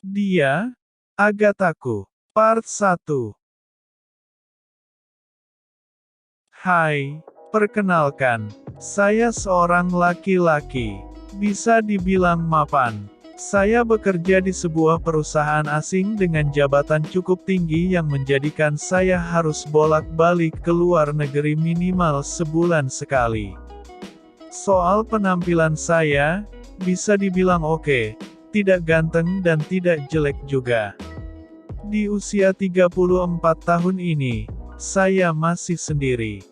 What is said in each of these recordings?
Dia, Agathaku. Part 1. Hai, perkenalkan, saya seorang laki-laki. Bisa dibilang mapan. Saya bekerja di sebuah perusahaan asing dengan jabatan cukup tinggi yang menjadikan saya harus bolak-balik ke luar negeri minimal sebulan sekali. Soal penampilan saya, bisa dibilang oke, tidak ganteng dan tidak jelek juga. Di usia 34 tahun ini, saya masih sendiri.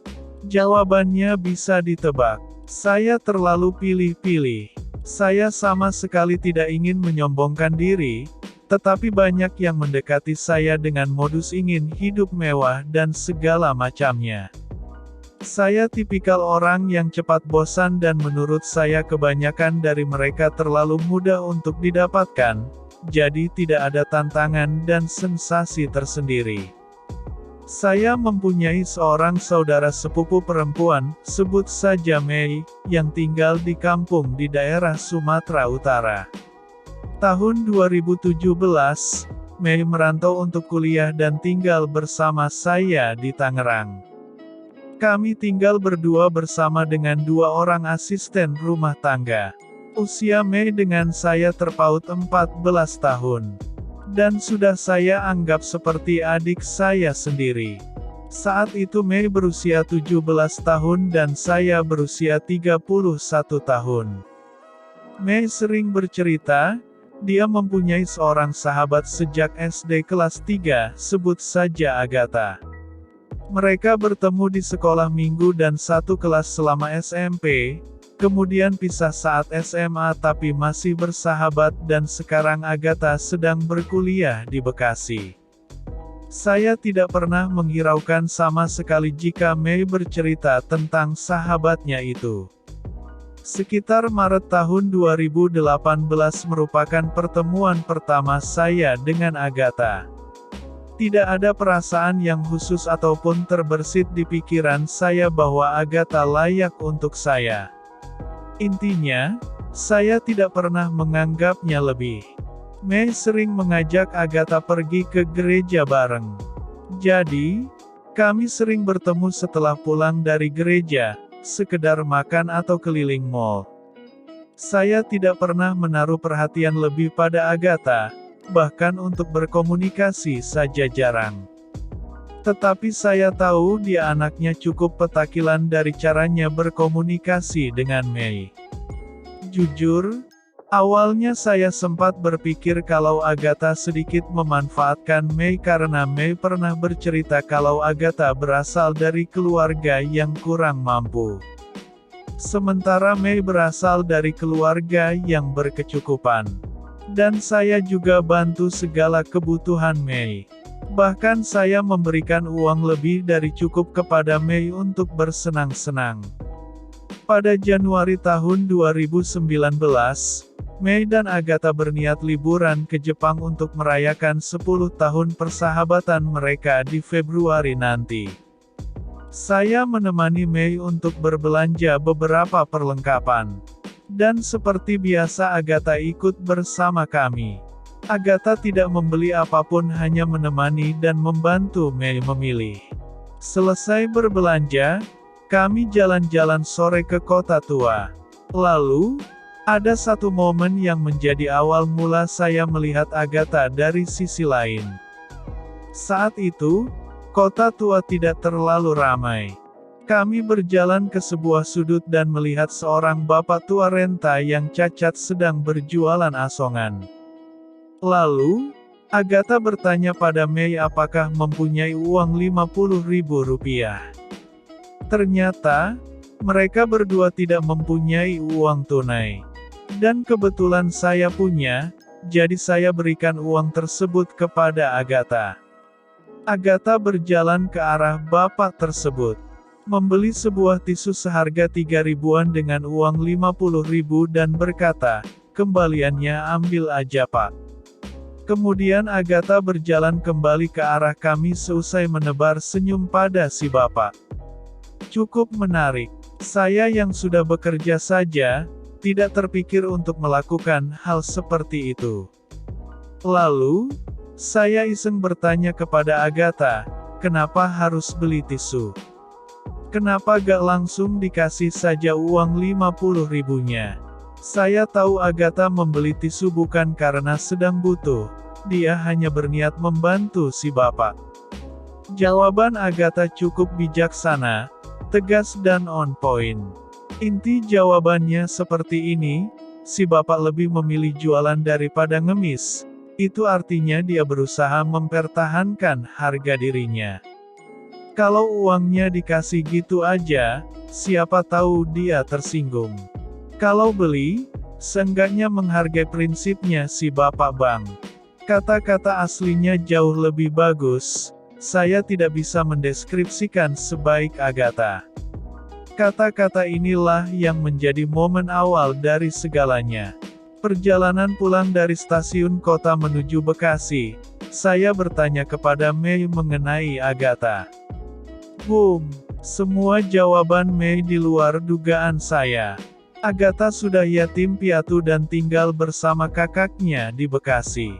Jawabannya bisa ditebak. Saya terlalu pilih-pilih. Saya sama sekali tidak ingin menyombongkan diri, tetapi banyak yang mendekati saya dengan modus ingin hidup mewah dan segala macamnya. Saya tipikal orang yang cepat bosan dan menurut saya kebanyakan dari mereka terlalu mudah untuk didapatkan, jadi tidak ada tantangan dan sensasi tersendiri. Saya mempunyai seorang saudara sepupu perempuan, sebut saja Mei, yang tinggal di kampung di daerah Sumatera Utara. Tahun 2017, Mei merantau untuk kuliah dan tinggal bersama saya di Tangerang. Kami tinggal berdua bersama dengan 2 orang asisten rumah tangga. Usia Mei dengan saya terpaut 14 tahun. Dan sudah saya anggap seperti adik saya sendiri. Saat itu Mei berusia 17 tahun dan saya berusia 31 tahun. Mei sering bercerita, dia mempunyai seorang sahabat sejak SD kelas 3, sebut saja Agatha. Mereka bertemu di sekolah minggu dan satu kelas selama SMP, kemudian pisah saat SMA tapi masih bersahabat dan sekarang Agatha sedang berkuliah di Bekasi. Saya tidak pernah menghiraukan sama sekali jika Mei bercerita tentang sahabatnya itu. Sekitar Maret tahun 2018 merupakan pertemuan pertama saya dengan Agatha. Tidak ada perasaan yang khusus ataupun terbersit di pikiran saya bahwa Agatha layak untuk saya. Intinya, saya tidak pernah menganggapnya lebih. Mei sering mengajak Agatha pergi ke gereja bareng. Jadi, kami sering bertemu setelah pulang dari gereja, sekedar makan atau keliling mall. Saya tidak pernah menaruh perhatian lebih pada Agatha, bahkan untuk berkomunikasi saja jarang. Tetapi saya tahu dia anaknya cukup petakilan dari caranya berkomunikasi dengan Mei. Jujur, awalnya saya sempat berpikir kalau Agatha sedikit memanfaatkan Mei karena Mei pernah bercerita kalau Agatha berasal dari keluarga yang kurang mampu. Sementara Mei berasal dari keluarga yang berkecukupan. Dan saya juga bantu segala kebutuhan Mei. Bahkan saya memberikan uang lebih dari cukup kepada Mei untuk bersenang-senang. Pada Januari tahun 2019, Mei dan Agatha berniat liburan ke Jepang untuk merayakan 10 tahun persahabatan mereka di Februari nanti. Saya menemani Mei untuk berbelanja beberapa perlengkapan. Dan seperti biasa Agatha ikut bersama kami. Agatha tidak membeli apapun hanya menemani dan membantu Mei memilih. Selesai berbelanja, kami jalan-jalan sore ke kota tua. Lalu, ada satu momen yang menjadi awal mula saya melihat Agatha dari sisi lain. Saat itu, kota tua tidak terlalu ramai. Kami berjalan ke sebuah sudut dan melihat seorang bapak tua renta yang cacat sedang berjualan asongan. Lalu, Agatha bertanya pada Mei apakah mempunyai uang Rp50.000. Ternyata, mereka berdua tidak mempunyai uang tunai. Dan kebetulan saya punya, jadi saya berikan uang tersebut kepada Agatha. Agatha berjalan ke arah bapak tersebut. Membeli sebuah tisu seharga 3 ribuan dengan uang 50.000 dan berkata, "Kembaliannya ambil aja Pak." Kemudian Agatha berjalan kembali ke arah kami seusai menebar senyum pada si bapak. Cukup menarik. Saya yang sudah bekerja saja, tidak terpikir untuk melakukan hal seperti itu. Lalu, saya iseng bertanya kepada Agatha, kenapa harus beli tisu? Kenapa gak langsung dikasih saja uang 50 ribunya? Saya tahu Agatha membeli tisu bukan karena sedang butuh, dia hanya berniat membantu si bapak. Jawaban Agatha cukup bijaksana, tegas dan on point. Inti jawabannya seperti ini, si bapak lebih memilih jualan daripada ngemis. Itu artinya dia berusaha mempertahankan harga dirinya. Kalau uangnya dikasih gitu aja, siapa tahu dia tersinggung. Kalau beli, seenggaknya menghargai prinsipnya si bapak bang. Kata-kata aslinya jauh lebih bagus, saya tidak bisa mendeskripsikan sebaik Agatha. Kata-kata inilah yang menjadi momen awal dari segalanya. Perjalanan pulang dari stasiun kota menuju Bekasi, saya bertanya kepada Mei mengenai Agatha. Boom! Semua jawaban Mei di luar dugaan saya. Agatha sudah yatim piatu dan tinggal bersama kakaknya di Bekasi.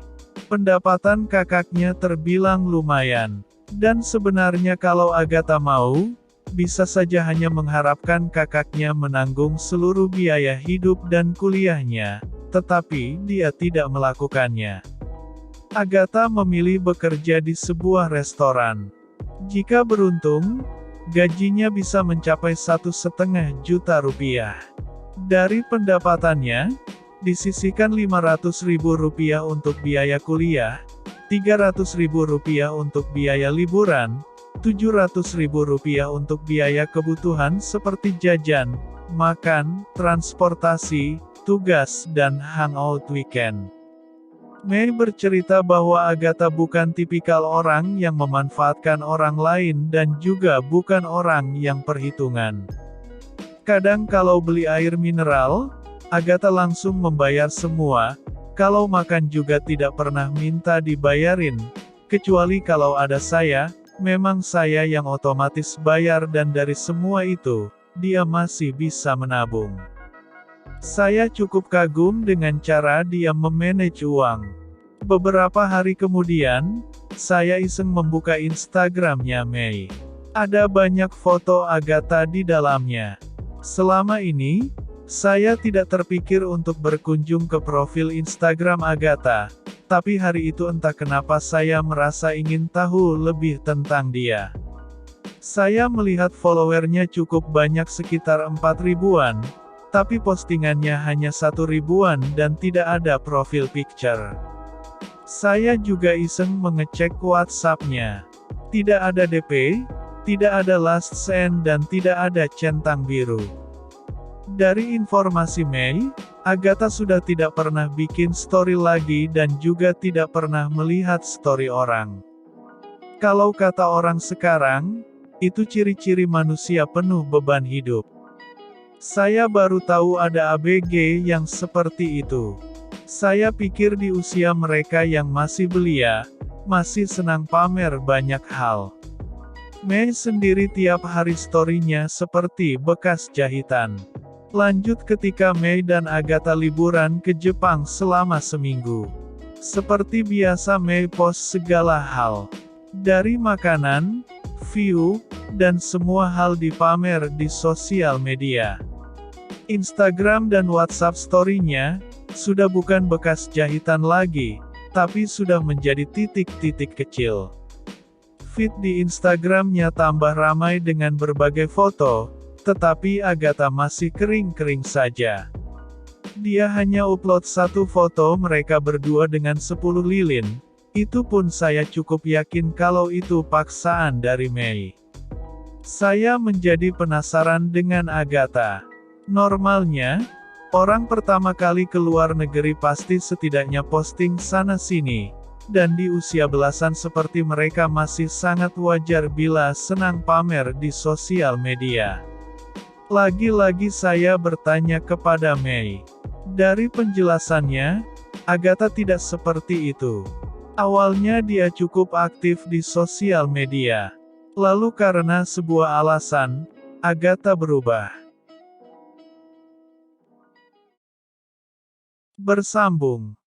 Pendapatan kakaknya terbilang lumayan. Dan sebenarnya kalau Agatha mau, bisa saja hanya mengharapkan kakaknya menanggung seluruh biaya hidup dan kuliahnya. Tetapi dia tidak melakukannya. Agatha memilih bekerja di sebuah restoran. Jika beruntung, gajinya bisa mencapai 1,5 juta rupiah. Dari pendapatannya, disisihkan 500 ribu rupiah untuk biaya kuliah, 300 ribu rupiah untuk biaya liburan, 700 ribu rupiah untuk biaya kebutuhan seperti jajan, makan, transportasi, tugas, dan hangout weekend. Mei bercerita bahwa Agatha bukan tipikal orang yang memanfaatkan orang lain dan juga bukan orang yang perhitungan. Kadang kalau beli air mineral, Agatha langsung membayar semua, kalau makan juga tidak pernah minta dibayarin, kecuali kalau ada saya, memang saya yang otomatis bayar dan dari semua itu, dia masih bisa menabung. Saya cukup kagum dengan cara dia memanage uang. Beberapa hari kemudian, saya iseng membuka Instagramnya Mei. Ada banyak foto Agatha di dalamnya. Selama ini, saya tidak terpikir untuk berkunjung ke profil Instagram Agatha, tapi hari itu entah kenapa saya merasa ingin tahu lebih tentang dia. Saya melihat followernya cukup banyak sekitar 4 ribuan, tapi postingannya hanya 1 ribuan dan tidak ada profil picture. Saya juga iseng mengecek WhatsApp-nya. Tidak ada DP, tidak ada last send dan tidak ada centang biru. Dari informasi Mei, Agatha sudah tidak pernah bikin story lagi dan juga tidak pernah melihat story orang. Kalau kata orang sekarang, itu ciri-ciri manusia penuh beban hidup. Saya baru tahu ada ABG yang seperti itu. Saya pikir di usia mereka yang masih belia, masih senang pamer banyak hal. Mei sendiri tiap hari story-nya seperti bekas jahitan. Lanjut ketika Mei dan Agatha liburan ke Jepang selama seminggu. Seperti biasa Mei post segala hal. Dari makanan, view, dan semua hal dipamer di sosial media. Instagram dan WhatsApp story-nya, sudah bukan bekas jahitan lagi, tapi sudah menjadi titik-titik kecil. Feed di Instagram-nya tambah ramai dengan berbagai foto, tetapi Agatha masih kering-kering saja. Dia hanya upload satu foto mereka berdua dengan 10 lilin, itu pun saya cukup yakin kalau itu paksaan dari Mei. Saya menjadi penasaran dengan Agatha. Normalnya, orang pertama kali ke luar negeri pasti setidaknya posting sana-sini, dan di usia belasan seperti mereka masih sangat wajar bila senang pamer di sosial media. Lagi-lagi saya bertanya kepada Mei. Dari penjelasannya, Agatha tidak seperti itu. Awalnya dia cukup aktif di sosial media. Lalu karena sebuah alasan, Agatha berubah. Bersambung.